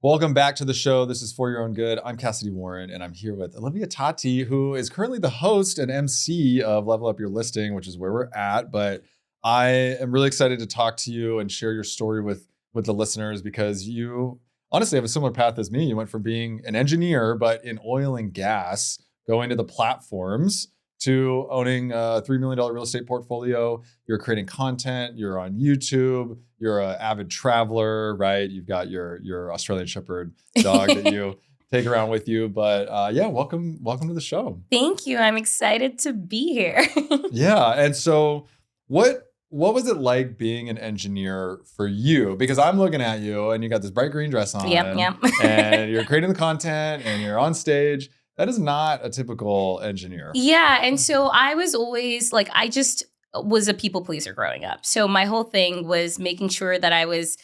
Welcome back to the show. This is For Your Own Good. I'm Kassidy Warren, and I'm here with Olivia Tati, who is currently the host and MC of Level Up Your Listing, which is where we're at. But I am really excited to talk to you and share your story with the listeners because you honestly have a similar path as me. You went from being an engineer, but in oil and gas, going to the platforms to owning a $3 million real estate portfolio. You're creating content. You're on YouTube. You're an avid traveler, right? You've got your Australian Shepherd dog that you take around with you. But yeah, welcome to the show. Thank you. I'm excited to be here. Yeah. And so what was it like being an engineer for you? Because I'm looking at you and you got this bright green dress on. Yep. And you're creating the content and you're on stage. That is not a typical engineer. Yeah. And so I was always like, I just was a people pleaser growing up. So my whole thing was making sure that I was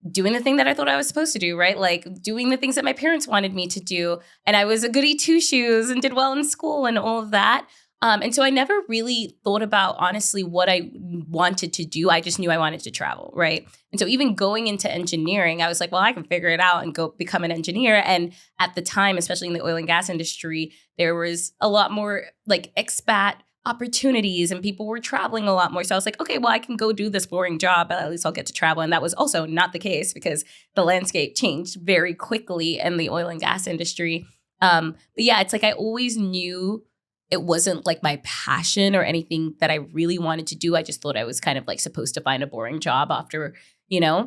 doing the thing that I thought I was supposed to do, right? Like doing the things that my parents wanted me to do. And I was a goody two-shoes and did well in school and all of that. And so I never really thought about, honestly, what I wanted to do. I just knew I wanted to travel, right? And so even going into engineering, I was like, well, I can figure it out and go become an engineer. And at the time, especially in the oil and gas industry, there was a lot more like expat opportunities and people were traveling a lot more. So I was like, okay, well, I can go do this boring job, but at least I'll get to travel. And that was also not the case because the landscape changed very quickly in the oil and gas industry. But yeah, it's like I always knew it wasn't like my passion or anything that I really wanted to do. I just thought I was kind of like supposed to find a boring job after,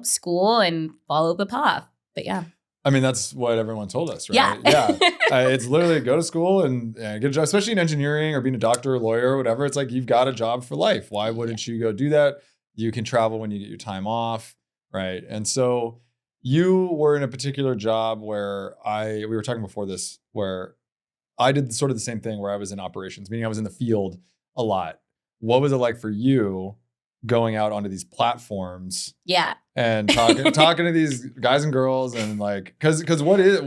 school and follow the path. But yeah. I mean, that's what everyone told us, right? Yeah. It's literally go to school and get a job, especially in engineering or being a doctor or lawyer or whatever. It's like, you've got a job for life. Why wouldn't you go do that? You can travel when you get your time off, right? And so you were in a particular job where we were talking before this, where I did sort of the same thing where I was in operations, meaning I was in the field a lot. What was it like for you going out onto these platforms? Yeah. And talking to these guys and girls and like, cause what is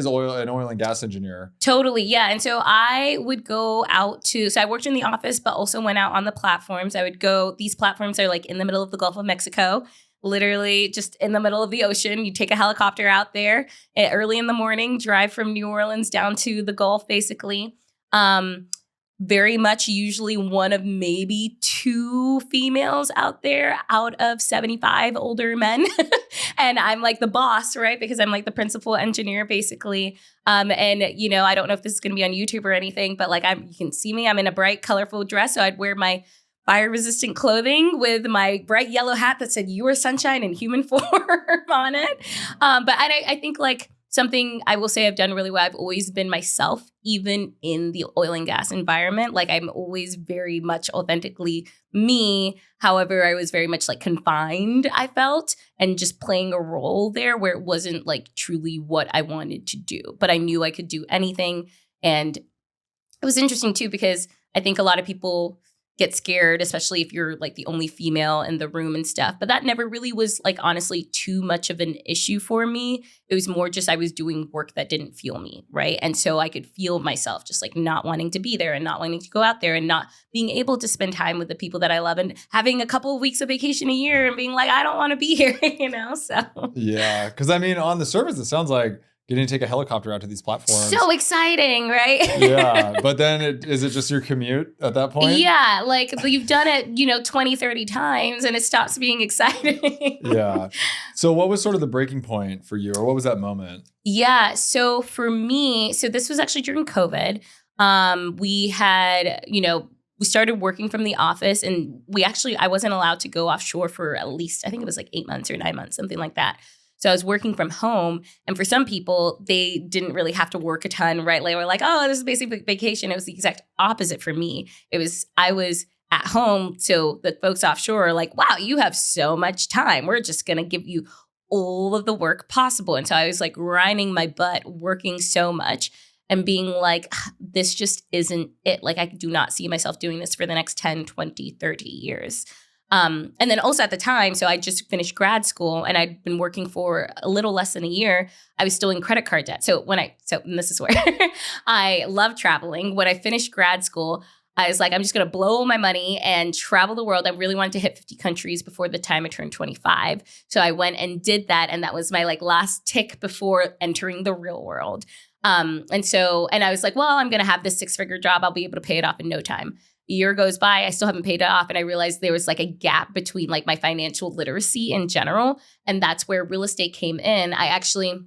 an oil and gas engineer? Totally. Yeah. And so I would go out so I worked in the office, but also went out on the platforms. These platforms are like in the middle of the Gulf of Mexico, literally just in the middle of the ocean. You take a helicopter out there early in the morning, drive from New Orleans down to the Gulf, basically. Very much usually one of maybe two females out there out of 75 older men. And I'm like the boss, right? Because I'm like the principal engineer, basically. And, I don't know if this is going to be on YouTube or anything, but like you can see me, I'm in a bright, colorful dress. So I'd wear my fire-resistant clothing with my bright yellow hat that said, "You are sunshine in human form" on it. But I think like something I will say I've done really well, I've always been myself, even in the oil and gas environment. Like I'm always very much authentically me. However, I was very much like confined, I felt, and just playing a role there where it wasn't like truly what I wanted to do. But I knew I could do anything. And it was interesting too, because I think a lot of people get scared, especially if you're like the only female in the room and stuff. But that never really was like honestly too much of an issue for me. It was more just I was doing work that didn't feel me, right? And so I could feel myself just like not wanting to be there and not wanting to go out there and not being able to spend time with the people that I love and having a couple of weeks of vacation a year and being like, I don't want to be here, so. Yeah, because I mean, on the surface, it sounds like getting to take a helicopter out to these platforms. So exciting, right? Yeah. But then is it just your commute at that point? Yeah. Like you've done it, 20, 30 times and it stops being exciting. Yeah. So what was sort of the breaking point for you, or what was that moment? Yeah. So for me, this was actually during COVID. We had, we started working from the office and I wasn't allowed to go offshore for at least, I think it was like 8 months or 9 months, something like that. So I was working from home, and for some people, they didn't really have to work a ton, right? They were like, oh, this is basically vacation. It was the exact opposite for me. I was at home, so the folks offshore are like, wow, you have so much time. We're just going to give you all of the work possible. And so I was like grinding my butt, working so much and being like, this just isn't it. Like I do not see myself doing this for the next 10, 20, 30 years. And then also at the time, so I just finished grad school and I'd been working for a little less than a year. I was still in credit card debt. And this is where I love traveling. When I finished grad school, I was like, I'm just going to blow all my money and travel the world. I really wanted to hit 50 countries before the time I turned 25. So I went and did that. And that was my like last tick before entering the real world. And I was like, well, I'm going to have this 6-figure job. I'll be able to pay it off in no time. A year goes by, I still haven't paid it off. And I realized there was like a gap between like my financial literacy in general. And that's where real estate came in. I actually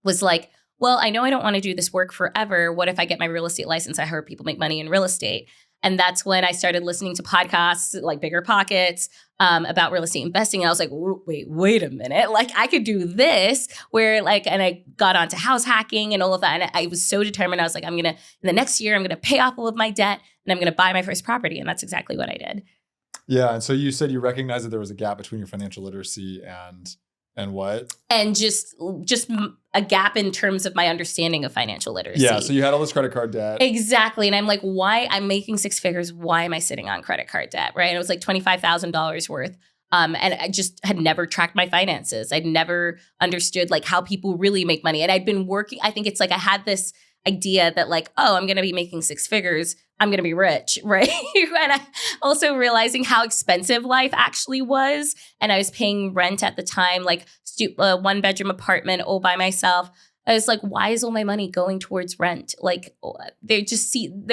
was like, well, I know I don't want to do this work forever. What if I get my real estate license? I heard people make money in real estate. And that's when I started listening to podcasts like Bigger Pockets about real estate investing. And I was like, wait a minute. Like I could do this and I got onto house hacking and all of that. And I was so determined. I was like, in the next year, I'm going to pay off all of my debt and I'm going to buy my first property. And that's exactly what I did. Yeah. And so you said you recognized that there was a gap between your financial literacy and what? And just a gap in terms of my understanding of financial literacy. Yeah. So you had all this credit card debt. Exactly. And I'm like, why? I'm making 6 figures. Why am I sitting on credit card debt? Right. And it was like $25,000 worth. And I just had never tracked my finances. I'd never understood like how people really make money. And I'd been working. I think it's like I had this idea that like, oh, I'm going to be making 6 figures. I'm going to be rich, right? And I also realizing how expensive life actually was. And I was paying rent at the time, like a 1-bedroom apartment all by myself. I was like, why is all my money going towards rent? Like there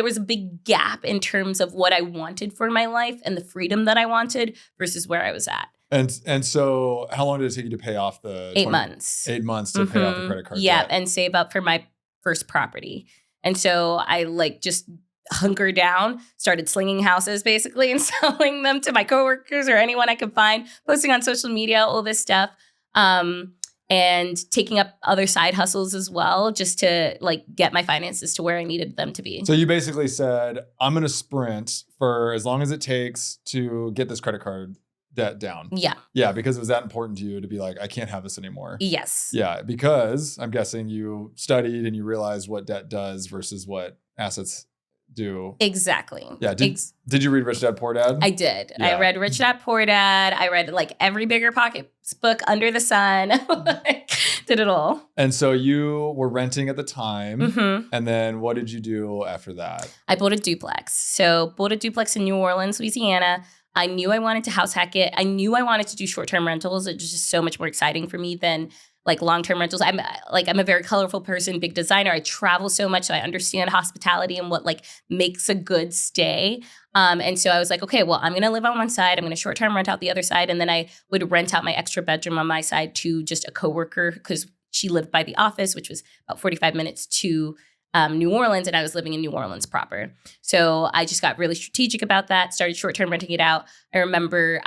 was a big gap in terms of what I wanted for my life and the freedom that I wanted versus where I was at. And so how long did it take you to pay off the 8 months? 8 months to pay off the credit card debt. debt. And save up for my first property. And so I like just hunkered down, started slinging houses basically and selling them to my coworkers or anyone I could find, posting on social media, all this stuff. And taking up other side hustles as well, just to like get my finances to where I needed them to be. So you basically said, I'm going to sprint for as long as it takes to get this credit card debt down. Yeah. Yeah, because it was that important to you to be like, I can't have this anymore. Yes. Yeah, because I'm guessing you studied and you realized what debt does versus what assets do. Exactly. Yeah. Did you read Rich Dad Poor Dad? I did. Yeah. I read Rich Dad Poor Dad. I read like every Bigger Pockets book under the sun. Did it all. And so you were renting at the time. Mm-hmm. And then what did you do after that? I bought a duplex. So bought a duplex in New Orleans, Louisiana. I knew I wanted to house hack it. I knew I wanted to do short-term rentals. It was just so much more exciting for me than like long-term rentals. I'm a very colorful person, big designer. I travel so much, so I understand hospitality and what like makes a good stay. And so I was like, okay, well, I'm going to live on one side. I'm going to short-term rent out the other side. And then I would rent out my extra bedroom on my side to just a coworker because she lived by the office, which was about 45 minutes to New Orleans, and I was living in New Orleans proper. So I just got really strategic about that, started short-term renting it out. I remember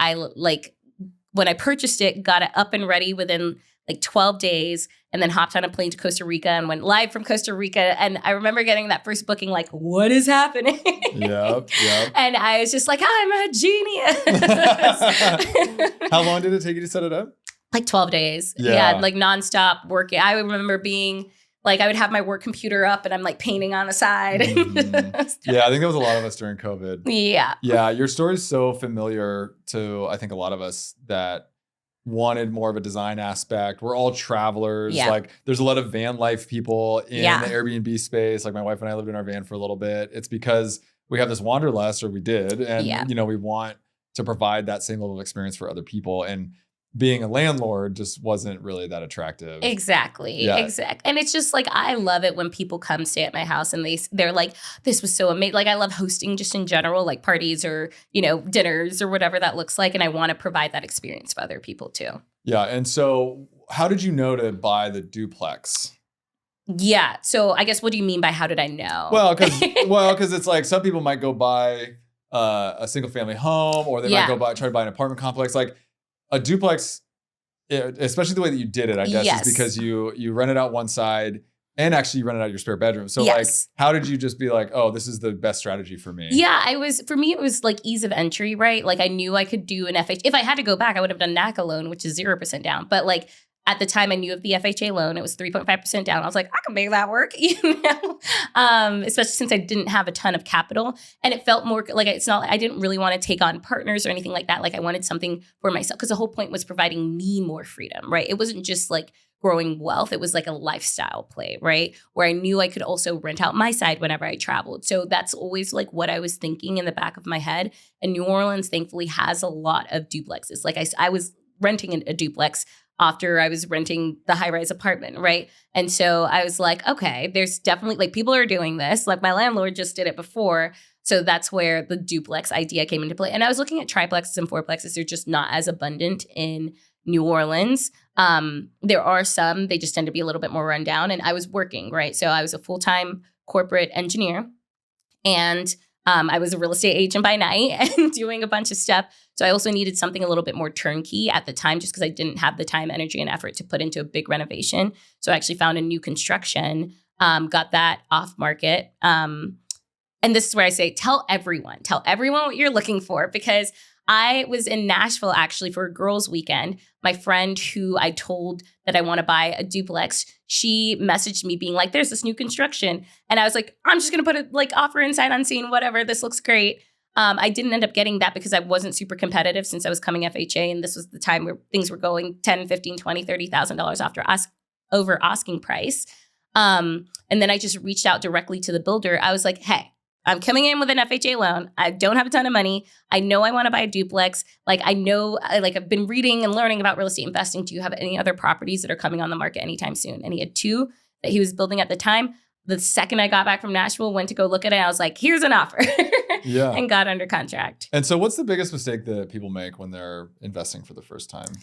when I purchased it, got it up and ready within like 12 days and then hopped on a plane to Costa Rica and went live from Costa Rica. And I remember getting that first booking like, what is happening? Yep. And I was just like, I'm a genius. How long did it take you to set it up? Like 12 days. Yeah, like nonstop working. I remember being like, I would have my work computer up and I'm like painting on the side. Yeah, I think that was a lot of us during COVID. Yeah. Yeah, your story is so familiar to, I think, a lot of us that wanted more of a design aspect. We're all travelers. Yeah. Like there's a lot of van life people in the Airbnb space. Like my wife and I lived in our van for a little bit. It's because we have this wanderlust, or we did. And, we want to provide that same level of experience for other people. And being a landlord just wasn't really that attractive. Exactly. Yeah. Exactly. And it's just like, I love it when people come stay at my house and they're like, this was so amazing. Like I love hosting just in general, like parties or, dinners or whatever that looks like. And I want to provide that experience for other people too. Yeah. And so how did you know to buy the duplex? Yeah. So I guess, what do you mean by how did I know? Well, because it's like some people might go buy a single family home, or they might try to buy an apartment complex. Like a duplex, especially the way that you did it, I guess, is because you rented out one side and actually you rented out your spare bedroom. So like, how did you just be like, oh, this is the best strategy for me? Yeah, for me, it was like ease of entry, right? Like I knew I could do an FHA. If I had to go back, I would have done NACA loan, which is 0% down. But like at the time I knew of the FHA loan, it was 3.5% down. I was like, I can make that work, especially since I didn't have a ton of capital. And it felt more like I didn't really want to take on partners or anything like that. Like I wanted something for myself because the whole point was providing me more freedom, right? It wasn't just like growing wealth. It was like a lifestyle play, right? Where I knew I could also rent out my side whenever I traveled. So that's always like what I was thinking in the back of my head. And New Orleans, thankfully, has a lot of duplexes. Like I was renting a duplex after I was renting the high-rise apartment, right? And so I was like, okay, there's definitely like people are doing this. Like my landlord just did it before. So that's where the duplex idea came into play. And I was looking at triplexes and fourplexes. They're just not as abundant in New Orleans. There are some, they just tend to be a little bit more rundown. And I was working, right? So I was a full-time corporate engineer, and I was a real estate agent by night and doing a bunch of stuff. So I also needed something a little bit more turnkey at the time, just because I didn't have the time, energy, and effort to put into a big renovation. So I actually found a new construction, got that off market. And this is where I say, tell everyone what you're looking for, because I was in Nashville actually for a girls' weekend. My friend who I told that I want to buy a duplex, she messaged me being like, there's this new construction. And I was like, I'm just going to put a like offer inside unseen, whatever. This looks great. I didn't end up getting that because I wasn't super competitive since I was coming FHA. And this was the time where things were going 10, 15, 20, $30,000 over asking price. And then I just reached out directly to the builder. I was like, hey, I'm coming in with an FHA loan. I don't have a ton of money. I know I want to buy a duplex. Like I know, like I've been reading and learning about real estate investing. Do you have any other properties that are coming on the market anytime soon? And he had 2 that he was building at the time. The second I got back from Nashville, went to go look at it, I was like, here's an offer. Yeah. And got under contract. And so what's the biggest mistake that people make when they're investing for the first time?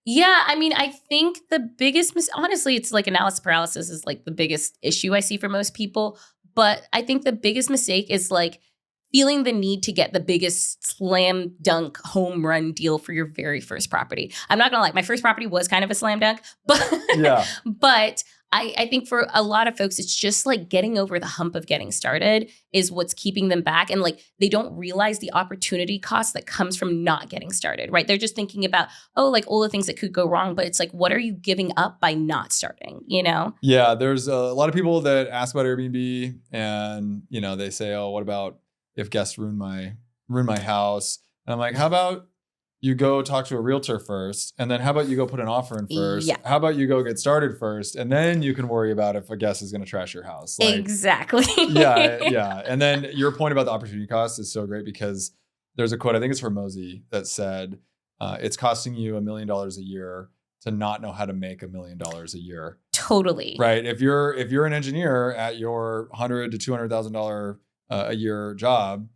Yeah, I mean, I think the biggest, honestly, it's like analysis paralysis is like the biggest issue I see for most people. But I think the biggest mistake is like feeling the need to get the biggest slam dunk home run deal for your very first property. I'm not gonna lie, my first property was kind of a slam dunk, but Yeah. but I think for a lot of folks, it's just like getting over the hump of getting started is what's keeping them back. And like they don't realize the opportunity cost that comes from not getting started, right? They're just thinking about, oh, like all the things that could go wrong. But it's like, what are you giving up by not starting, you know? Yeah, there's a lot of people that ask about Airbnb and, you know, they say, oh, what about if guests ruin my house? And I'm like, how about you go talk to a realtor first, and then how about you go put an offer in first? Yeah. How about you go get started first, and then you can worry about if a guest is going to trash your house. Like, exactly. yeah. And then your point about the opportunity cost is so great because there's a quote, I think it's from Mosey, that said, it's costing you $1 million a year to not know how to make $1 million a year. Totally. Right. If you're an engineer at your $100,000 to $200,000 a year job,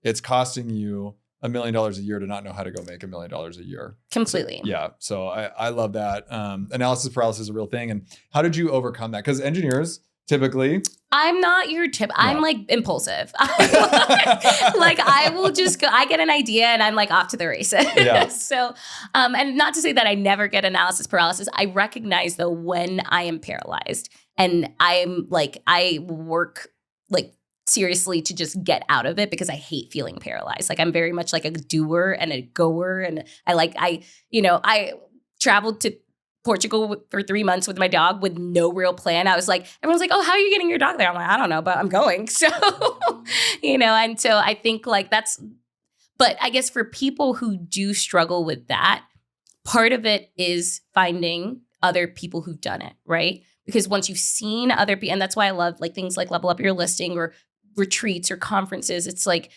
it's costing you $1 million a year to not know how to go make $1 million a year. Completely. So, yeah. So I love that. Analysis paralysis is a real thing. And how did you overcome that? Because engineers typically, I'm not your tip. I'm like impulsive. Like I will just go, I get an idea and I'm like off to the races. Yeah. So, and not to say that I never get analysis paralysis. I recognize though when I am paralyzed and I'm like, I work like seriously to just get out of it because I hate feeling paralyzed. Like I'm very much like a doer and a goer. And I traveled to Portugal for 3 months with my dog with no real plan. I was like, everyone's like, oh, how are you getting your dog there? I'm like, I don't know, but I'm going. So, and so I think like but I guess for people who do struggle with that, part of it is finding other people who've done it, right? Because once you've seen other people, and that's why I love like things like Level Up Your Listing or retreats or conferences, it's like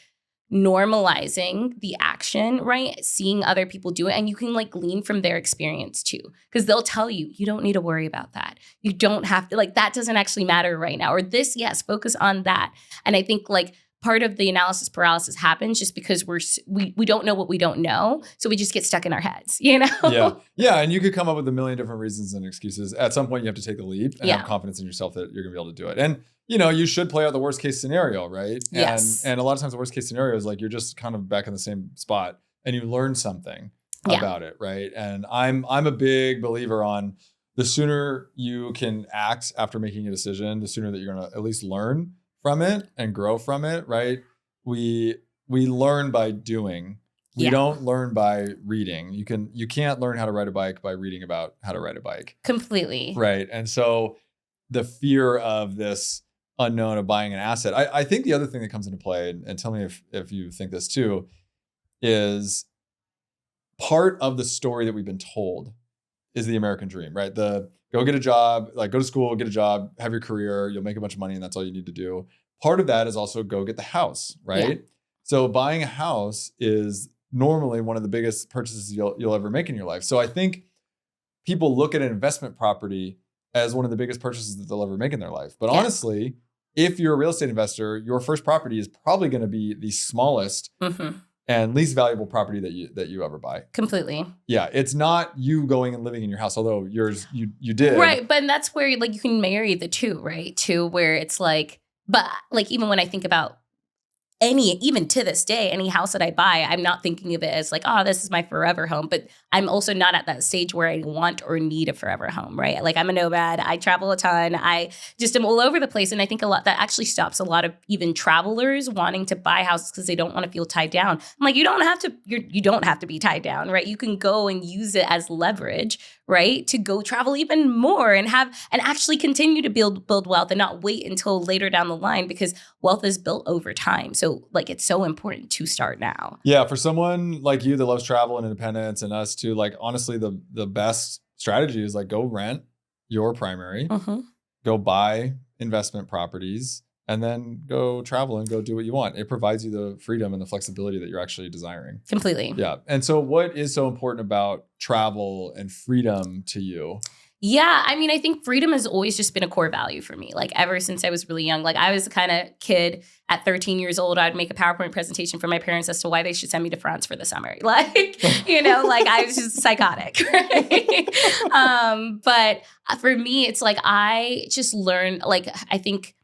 normalizing the action, right? Seeing other people do it. And you can like glean from their experience too, because they'll tell you, you don't need to worry about that. You don't have to, like, that doesn't actually matter right now. Or this, yes, focus on that. And I think like part of the analysis paralysis happens just because we don't know what we don't know. So we just get stuck in our heads, you know? Yeah. And you could come up with a million different reasons and excuses. At some point you have to take the leap and have confidence in yourself that you're gonna be able to do it. And you know, you should play out the worst case scenario, right? Yes. And a lot of times the worst case scenario is like you're just kind of back in the same spot and you learn something about it, right? And I'm a big believer on the sooner you can act after making a decision, the sooner that you're gonna at least learn from it and grow from it, right? We learn by doing. We don't learn by reading. You can't learn how to ride a bike by reading about how to ride a bike. Completely. Right. And so the fear of this unknown of buying an asset. I think the other thing that comes into play, and tell me if you think this too, is part of the story that we've been told is the American dream, right? The go get a job, like go to school, get a job, have your career, you'll make a bunch of money and that's all you need to do. Part of that is also go get the house, right? Yeah. So buying a house is normally one of the biggest purchases you'll ever make in your life. So I think people look at an investment property as one of the biggest purchases that they'll ever make in their life. But honestly, if you're a real estate investor, your first property is probably going to be the smallest and least valuable property that you ever buy. Completely. Yeah, it's not you going and living in your house, although yours you did. Right, but that's where like you can marry the two, right? To where it's like, but like even when I think about even to this day, any house that I buy, I'm not thinking of it as like, oh, this is my forever home. But I'm also not at that stage where I want or need a forever home, right? Like I'm a nomad. I travel a ton. I just am all over the place. And I think a lot that actually stops a lot of even travelers wanting to buy houses because they don't want to feel tied down. I'm like, you don't have to be tied down, right? You can go and use it as leverage, right? To go travel even more and actually continue to build wealth and not wait until later down the line because wealth is built over time. So like it's so important to start now. Yeah, for someone like you that loves travel and independence and us too, like honestly, the best strategy is like go rent your primary, go buy investment properties, and then go travel and go do what you want. It provides you the freedom and the flexibility that you're actually desiring. Completely. Yeah. And so what is so important about travel and freedom to you? Yeah, I mean, I think freedom has always just been a core value for me. Like ever since I was really young, like I was the kind of kid at 13 years old, I'd make a PowerPoint presentation for my parents as to why they should send me to France for the summer. Like, you know, like I was just psychotic. Right? But for me, it's like I just learned, like, I think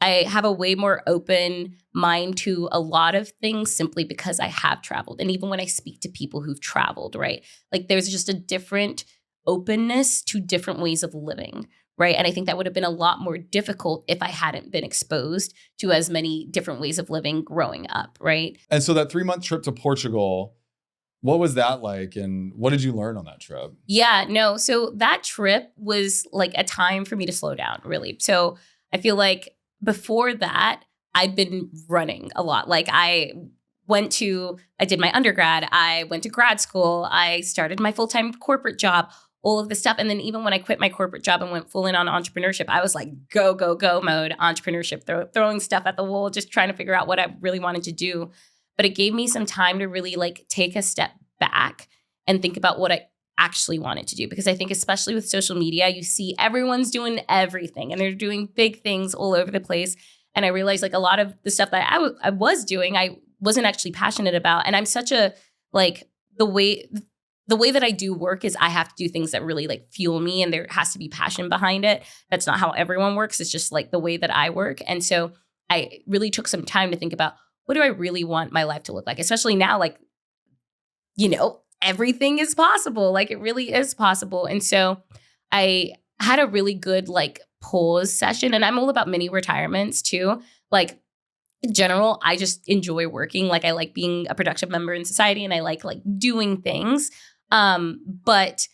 I have a way more open mind to a lot of things simply because I have traveled. And even when I speak to people who've traveled, right? Like there's just a different openness to different ways of living, right? And I think that would have been a lot more difficult if I hadn't been exposed to as many different ways of living growing up, right? And so that 3-month trip to Portugal, what was that like? And what did you learn on that trip? Yeah, no. So that trip was like a time for me to slow down, really. So I feel like before that, I'd been running a lot. Like I did my undergrad, I went to grad school, I started my full-time corporate job, all of this stuff. And then even when I quit my corporate job and went full in on entrepreneurship, I was like, go, go, go mode, entrepreneurship, throwing stuff at the wall, just trying to figure out what I really wanted to do. But it gave me some time to really like take a step back and think about what I actually wanted to do. Because I think especially with social media, you see everyone's doing everything and they're doing big things all over the place. And I realized like a lot of the stuff that I was doing, I wasn't actually passionate about. And I'm such a, like, the way that I do work is I have to do things that really like fuel me and there has to be passion behind it. That's not how everyone works. It's just like the way that I work. And so I really took some time to think about what do I really want my life to look like, especially now, like, you know, everything is possible. Like it really is possible. And so I had a really good like pause session and I'm all about mini retirements too. Like, in general, I just enjoy working. Like I like being a productive member in society and I like doing things. But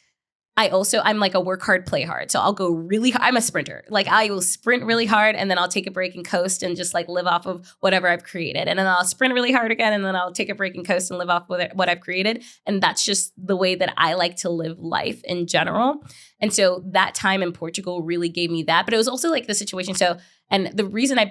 I'm like a work hard, play hard. So I'll go really hard. I'm a sprinter. Like I will sprint really hard and then I'll take a break and coast and just like live off of whatever I've created. And then I'll sprint really hard again and then I'll take a break and coast and live off with what I've created. And that's just the way that I like to live life in general. And so that time in Portugal really gave me that. But it was also like the situation. So, and the reason I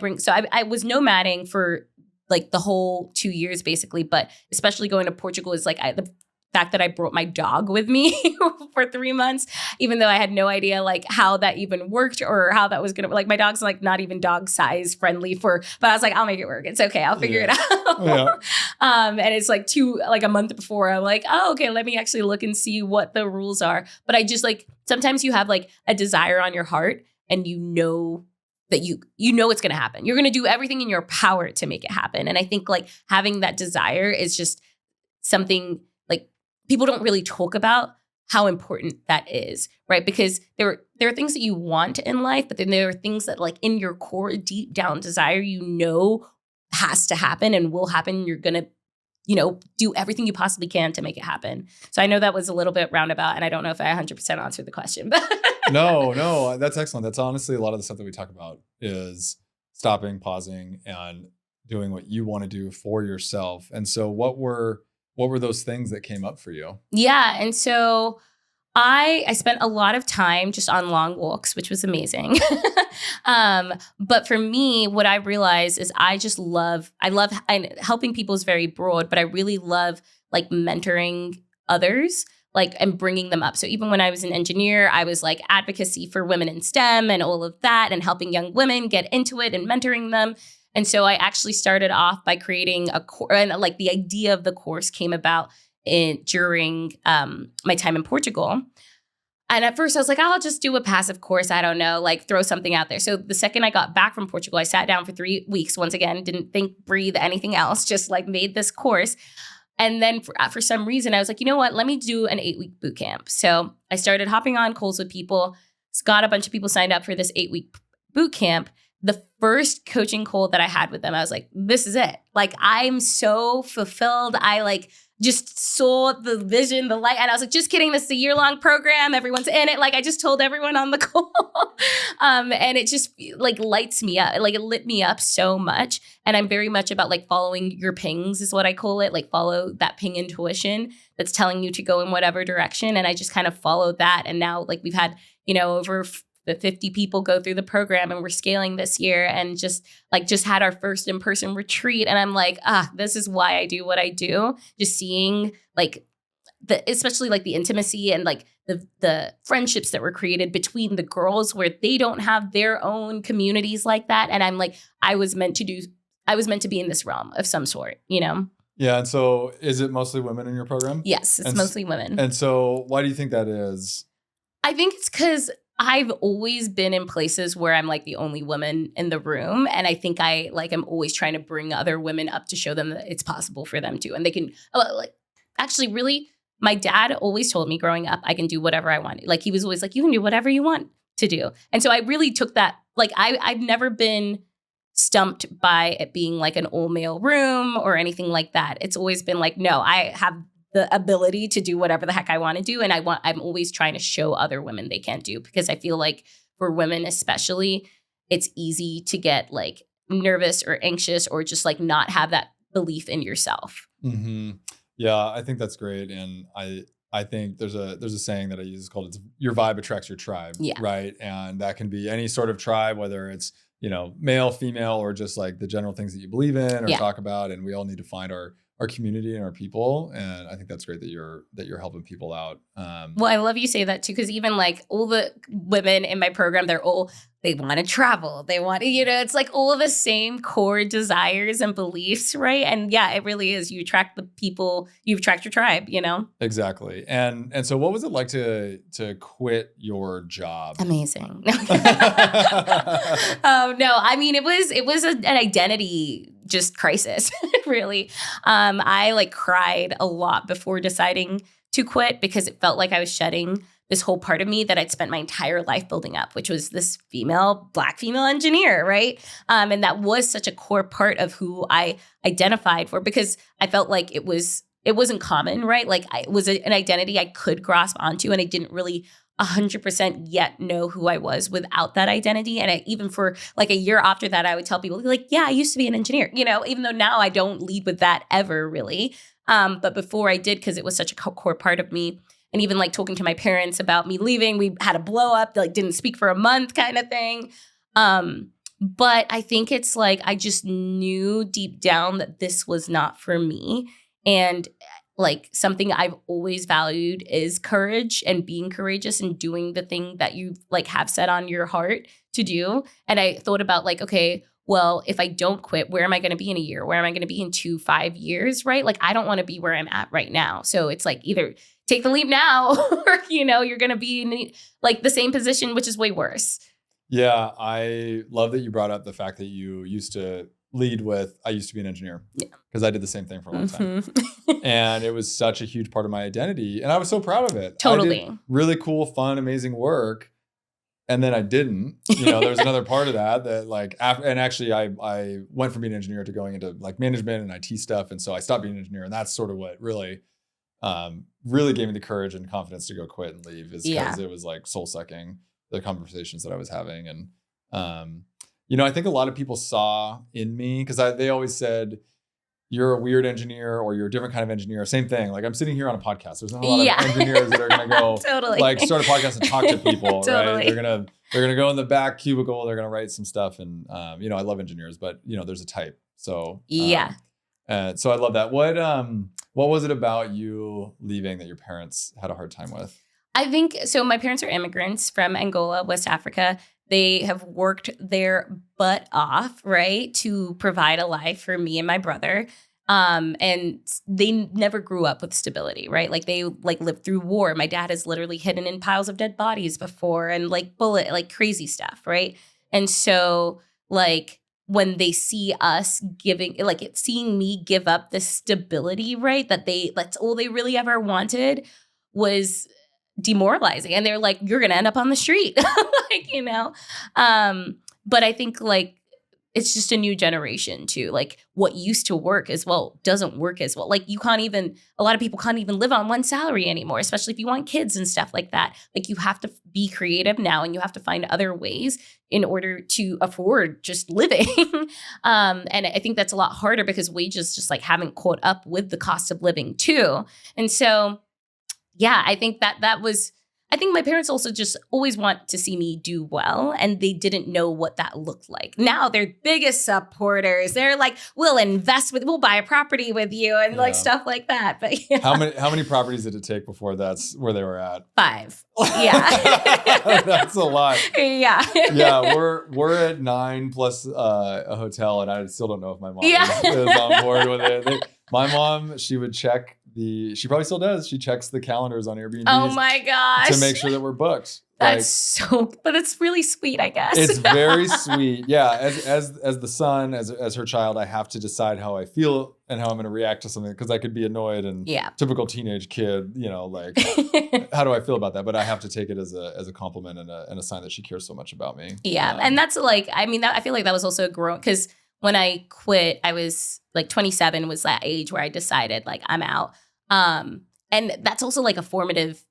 was nomading for like the whole 2 years basically, but especially going to Portugal is like the fact that I brought my dog with me for 3 months, even though I had no idea like how that even worked or how that was going to, like my dog's like not even dog size friendly but I was like, I'll make it work. It's okay. I'll figure it out. Yeah. And it's like a month before I'm like, oh, okay, let me actually look and see what the rules are. But I just like, sometimes you have like a desire on your heart and you know that you know it's going to happen. You're going to do everything in your power to make it happen. And I think like having that desire is just something like people don't really talk about how important that is, right? Because there are things that you want in life, but then there are things that like in your core, deep down desire, you know, has to happen and will happen. You're going to, you know, do everything you possibly can to make it happen. So I know that was a little bit roundabout and I don't know if I 100% answered the question, but No, that's excellent. That's honestly a lot of the stuff that we talk about is stopping, pausing, and doing what you want to do for yourself. And so what were those things that came up for you? Yeah. And so I spent a lot of time just on long walks, which was amazing. But for me, what I realized is I love, and helping people is very broad, but I really love like mentoring others, like, and bringing them up. So even when I was an engineer, I was like advocacy for women in STEM and all of that, and helping young women get into it and mentoring them. And so I actually started off by creating a course, and like the idea of the course came about during my time in Portugal. And at first I was like, I'll just do a passive course. I don't know, like throw something out there. So the second I got back from Portugal, I sat down for 3 weeks. Once again, didn't think, breathe, anything else, just like made this course. And then for some reason, I was like, you know what? Let me do an 8-week boot camp. So I started hopping on calls with people, got a bunch of people signed up for this 8-week boot camp. The first coaching call that I had with them, I was like, this is it. Like, I'm so fulfilled. I like just saw the vision, the light. And I was like, just kidding. This is a year-long program. Everyone's in it. Like, I just told everyone on the call. And it just like lights me up. Like, it lit me up so much. And I'm very much about like following your pings is what I call it. Like, follow that ping intuition that's telling you to go in whatever direction. And I just kind of followed that. And now like we've had, over 50 people go through the program, and we're scaling this year, and just had our first in-person retreat. And I'm like, this is why I do what I do. Just seeing like especially like the intimacy and like the friendships that were created between the girls where they don't have their own communities like that. And I'm like, I was meant to be in this realm of some sort, Yeah. And so is it mostly women in your program? Yes, it's mostly women. And so why do you think that is? I think it's because I've always been in places where I'm like the only woman in the room. And I think I'm always trying to bring other women up to show them that it's possible for them too. And they can actually really, my dad always told me growing up, I can do whatever I want. Like, he was always like, you can do whatever you want to do. And so I really took that, like, I've never been stumped by it being like an all male room or anything like that. It's always been like, no, I have the ability to do whatever the heck I want to do. And I'm always trying to show other women they can't do, because I feel like for women especially, it's easy to get like nervous or anxious or just like not have that belief in yourself. Mm-hmm. Yeah, I think that's great. And I think there's a saying that I use called your vibe attracts your tribe. Yeah. Right. And that can be any sort of tribe, whether it's, male, female, or just like the general things that you believe in or talk about. And we all need to find our community and our people. And I think that's great that you're helping people out. Well, I love you say that too, because even like all the women in my program, they want to travel. They want to, it's like all of the same core desires and beliefs, right? And yeah, it really is. You attract the people, you attract your tribe, Exactly. And so what was it like to quit your job? Amazing. No, I mean, it was an identity just crisis, really. I like cried a lot before deciding to quit, because it felt like I was shedding this whole part of me that I'd spent my entire life building up, which was this Black female engineer, right? And that was such a core part of who I identified for, because I felt like it wasn't common, right? Like it was an identity I could grasp onto, and I didn't really 100% yet know who I was without that identity. And even for like a year after that, I would tell people like, yeah, I used to be an engineer, even though now I don't lead with that ever really. But before I did, because it was such a core part of me. And even like talking to my parents about me leaving, we had a blow up, like didn't speak for a month kind of thing. But I think it's like, I just knew deep down that this was not for me. And like something I've always valued is courage and being courageous and doing the thing that you like have set on your heart to do. And I thought about like, okay, well, if I don't quit, where am I going to be in a year? Where am I going to be in 5 years, right? Like, I don't want to be where I'm at right now. So it's like either take the leap now or, you're going to be in like the same position, which is way worse. Yeah. I love that you brought up the fact that you used to lead with, I used to be an engineer, because I did the same thing for a long time. And it was such a huge part of my identity. And I was so proud of it. Totally. I did really cool, fun, amazing work. And then I didn't, there was another part of that like, and actually I went from being an engineer to going into like management and IT stuff. And so I stopped being an engineer. And that's sort of what really gave me the courage and confidence to go quit and leave, is because it was like soul sucking, the conversations that I was having. And, I think a lot of people saw in me, because they always said, you're a weird engineer or you're a different kind of engineer, same thing. Like I'm sitting here on a podcast. There's not a lot of engineers that are going to go like start a podcast and talk to people, right? They're going to go in the back cubicle. They're going to write some stuff. And, you know, I love engineers, but you know, there's a type. So, so I love that. What was it about you leaving that your parents had a hard time with? I think, so my parents are immigrants from Angola, West Africa. They have worked their butt off, right, to provide a life for me and my brother. And they never grew up with stability, right? Like they lived through war. My dad has literally hidden in piles of dead bodies before and like crazy stuff, right? And so like when they see us giving, like seeing me give up this stability, right? That's all they really ever wanted was demoralizing. And they're like, you're going to end up on the street, like, you know? But I think like, it's just a new generation too. Like what used to work as well doesn't work as well. Like a lot of people can't even live on one salary anymore, especially if you want kids and stuff like that. Like you have to be creative now and you have to find other ways in order to afford just living. And I think that's a lot harder because wages just like haven't caught up with the cost of living too. And so, yeah, I think I think my parents also just always want to see me do well, and they didn't know what that looked like. Now they're biggest supporters. They're like, we'll buy a property with you and like stuff like that. But how many properties did it take before that's where they were at? 5. Yeah. That's a lot. Yeah. Yeah, we're at 9 plus a hotel, and I still don't know if my mom is on board with it. My mom, she would check she probably still does. She checks the calendars on Airbnb. Oh my gosh. To make sure that we're booked. That's but it's really sweet, I guess. It's very sweet. Yeah. As the son, as her child, I have to decide how I feel and how I'm going to react to something because I could be annoyed and typical teenage kid, you know, like how do I feel about that? But I have to take it as a compliment and a sign that she cares so much about me. Yeah. And that's like, I mean, I feel like that was also a growing, because when I quit, I was like 27 was that age where I decided like I'm out. And that's also like a formative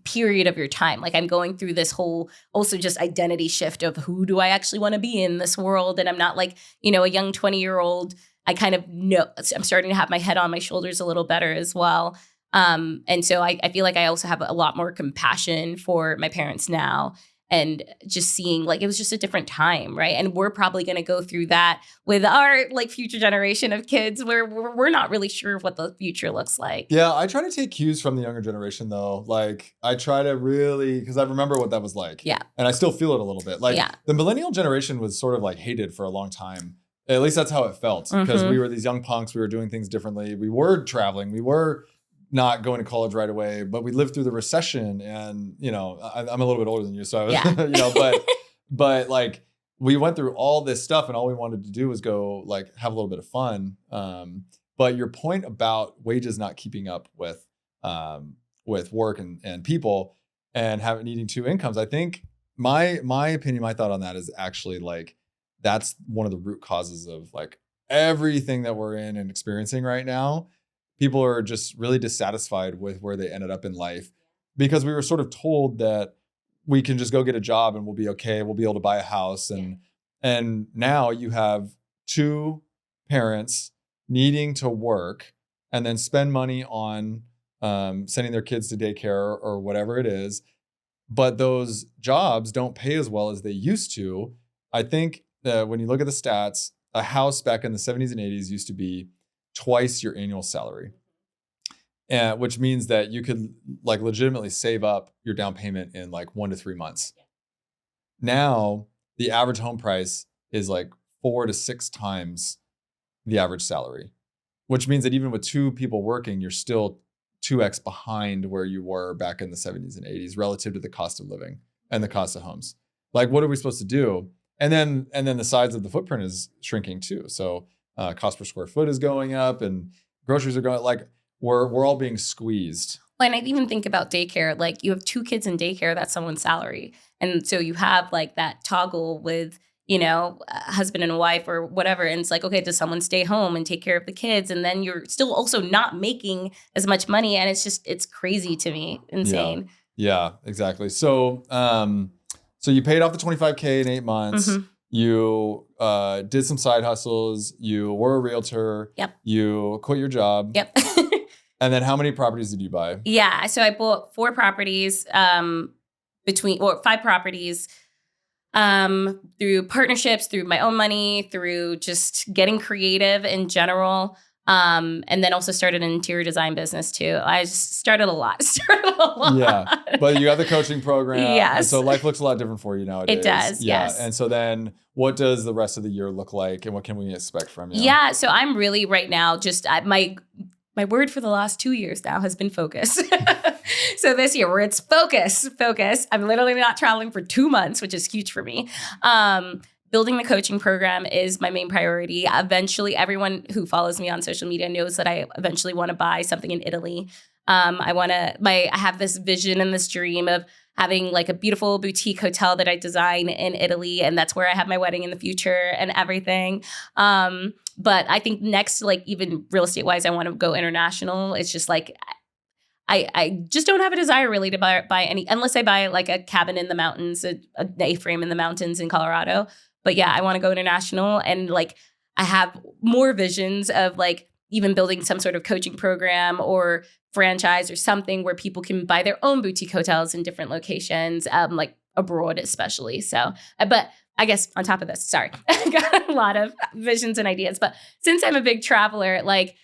period of your time. Like I'm going through this whole also just identity shift of who do I actually want to be in this world? And I'm not like, you know, a young 20-year-old. I kind of know I'm starting to have my head on my shoulders a little better as well. And so I feel like I also have a lot more compassion for my parents now. And just seeing like it was just a different time, right? And we're probably going to go through that with our like future generation of kids where we're not really sure what the future looks like. Yeah, I try to take cues from the younger generation though. Like I try to really, because I remember what that was like. Yeah. And I still feel it a little bit. Like the millennial generation was sort of like hated for a long time. At least that's how it felt because we were these young punks. We were doing things differently. We were traveling. We were not going to college right away, but we lived through the recession and, you know, I'm a little bit older than you. So I was, you know, but like we went through all this stuff and all we wanted to do was go like have a little bit of fun. But your point about wages not keeping up with work and people and needing 2 incomes, I think my opinion, my thought on that is actually like, that's one of the root causes of like everything that we're in and experiencing right now. People are just really dissatisfied with where they ended up in life because we were sort of told that we can just go get a job and we'll be okay. We'll be able to buy a house. And now you have 2 parents needing to work and then spend money on sending their kids to daycare or whatever it is. But those jobs don't pay as well as they used to. I think that when you look at the stats, a house back in the 70s and 80s used to be twice your annual salary, and which means that you could like legitimately save up your down payment in like 1 to 3 months. Now the average home price is like 4 to 6 times the average salary, which means that even with 2 people working, you're still 2x behind where you were back in the 70s and 80s relative to the cost of living and the cost of homes. Like, what are we supposed to do? And then the size of the footprint is shrinking too. So cost per square foot is going up and groceries are going, like we're all being squeezed. And I even think about daycare, like you have 2 kids in daycare, that's someone's salary. And so you have like that toggle with, you know, a husband and a wife or whatever. And it's like, okay, does someone stay home and take care of the kids? And then you're still also not making as much money. And it's crazy to me, insane. Yeah, exactly. So, so you paid off the $25K in 8 months. you did some side hustles, you were a realtor, Yep. you quit your job. Yep. And then how many properties did you buy? Yeah. So I bought 4 properties, 5 properties, through partnerships, through my own money, through just getting creative in general. And then also started an interior design business too. I just started a lot. Yeah. But you have the coaching program. Yes. And so life looks a lot different for you nowadays. It does. Yeah. Yes. And so then what does the rest of the year look like and what can we expect from you? Yeah. So I'm really right now just my word for the last 2 years now has been focus. So this year where it's focus. I'm literally not traveling for 2 months, which is huge for me. Building the coaching program is my main priority. Eventually, everyone who follows me on social media knows that I eventually want to buy something in Italy. I have this vision and this dream of having like a beautiful boutique hotel that I design in Italy. And that's where I have my wedding in the future and everything. But I think next, like even real estate wise, I want to go international. It's just like, I just don't have a desire really to buy any, unless I buy like a cabin in the mountains, a A-frame in the mountains in Colorado. But yeah, I want to go international. And like, I have more visions of like even building some sort of coaching program or franchise or something where people can buy their own boutique hotels in different locations, like abroad especially. So, but I guess on top of this, sorry, I got a lot of visions and ideas. But since I'm a big traveler, like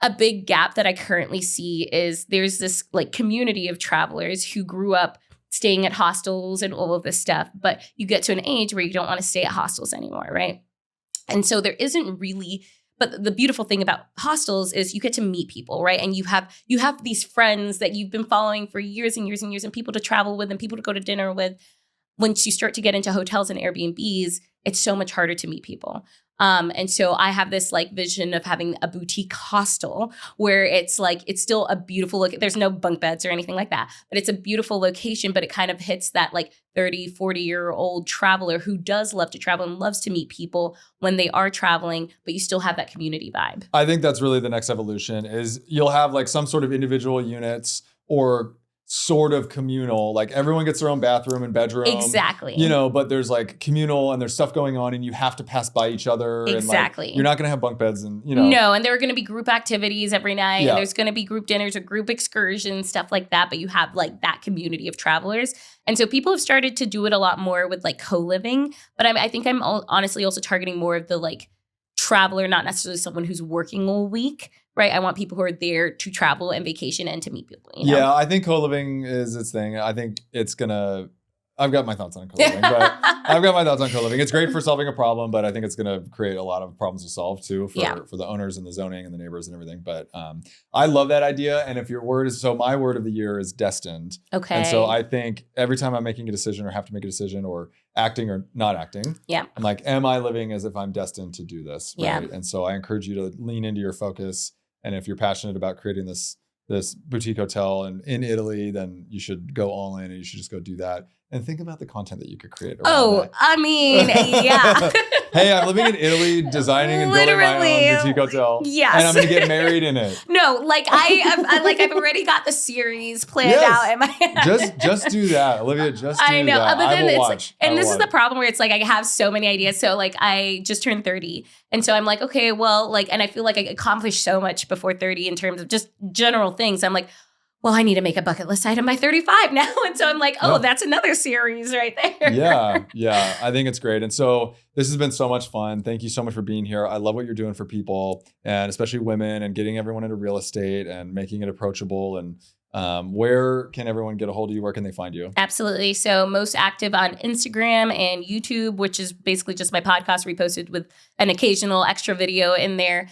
a big gap that I currently see is there's this like community of travelers who grew up staying at hostels and all of this stuff, but you get to an age where you don't want to stay at hostels anymore, right? And so there isn't really, but the beautiful thing about hostels is you get to meet people, right? And you have these friends that you've been following for years and years and years and people to travel with and people to go to dinner with. Once you start to get into hotels and Airbnbs, it's so much harder to meet people. And so I have this like vision of having a boutique hostel where it's like, it's still a beautiful look. There's no bunk beds or anything like that, but it's a beautiful location, but it kind of hits that like 30, 40-year-old traveler who does love to travel and loves to meet people when they are traveling, but you still have that community vibe. I think that's really the next evolution is you'll have like some sort of individual units or sort of communal, like everyone gets their own bathroom and bedroom. Exactly. You know, but there's like communal and there's stuff going on and you have to pass by each other. Exactly. And like, you're not going to have bunk beds and, you know. No, and there are going to be group activities every night. Yeah. And there's going to be group dinners or group excursions, stuff like that. But you have like that community of travelers. And so people have started to do it a lot more with like co-living. But I think I'm honestly also targeting more of the like traveler, not necessarily someone who's working all week. Right. I want people who are there to travel and vacation and to meet people. You know? Yeah, I think co-living is its thing. I think it's I've got my thoughts on co-living, It's great for solving a problem, but I think it's going to create a lot of problems to solve too for the owners and the zoning and the neighbors and everything. But I love that idea. And if your word is, so my word of the year is destined. Okay. And so I think every time I'm making a decision or have to make a decision or acting or not acting, I'm like, am I living as if I'm destined to do this? Right? Yeah. And so I encourage you to lean into your focus. And if you're passionate about creating this boutique hotel in Italy, then you should go all in and you should just go do that. And think about the content that you could create around that. I mean, yeah. Hey, I'm living in Italy, desiging and building my own boutique hotel. Yes. And I'm going to get married in it. No, like I've already got the series planned out in my head. Just do that, Olivia. Just do I know. that. But then I will it's watch. like, and this is the problem where it's like I have so many ideas. So like I just turned 30. And so I'm like, okay, well, like, and I feel like I accomplished so much before 30 in terms of just general things. I'm like, well, I need to make a bucket list item by 35 now. And so I'm like, that's another series right there. Yeah. I think it's great. And so this has been so much fun. Thank you so much for being here. I love what you're doing for people and especially women and getting everyone into real estate and making it approachable. And where can everyone get a hold of you? Where can they find you? Absolutely. So most active on Instagram and YouTube, which is basically just my podcast reposted with an occasional extra video in there,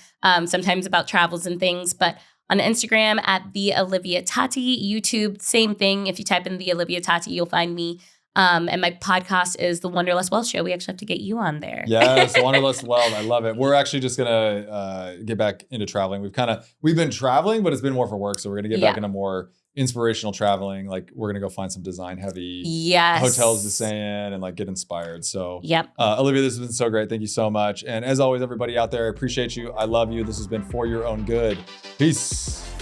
sometimes about travels and things. But on Instagram at the Olivia Tati, YouTube, same thing. If you type in the Olivia Tati, you'll find me. And my podcast is the Wanderlust Wealth Show. We actually have to get you on there. Yes, Wanderlust Wealth. I love it. We're actually just gonna get back into traveling. We've been traveling, but it's been more for work. So we're gonna get back into more inspirational traveling. Like we're gonna go find some design heavy hotels to stay in and like get inspired. So Olivia, this has been so great. Thank you so much. And as always, everybody out there, I appreciate you. I love you. This has been For Your Own Good. Peace.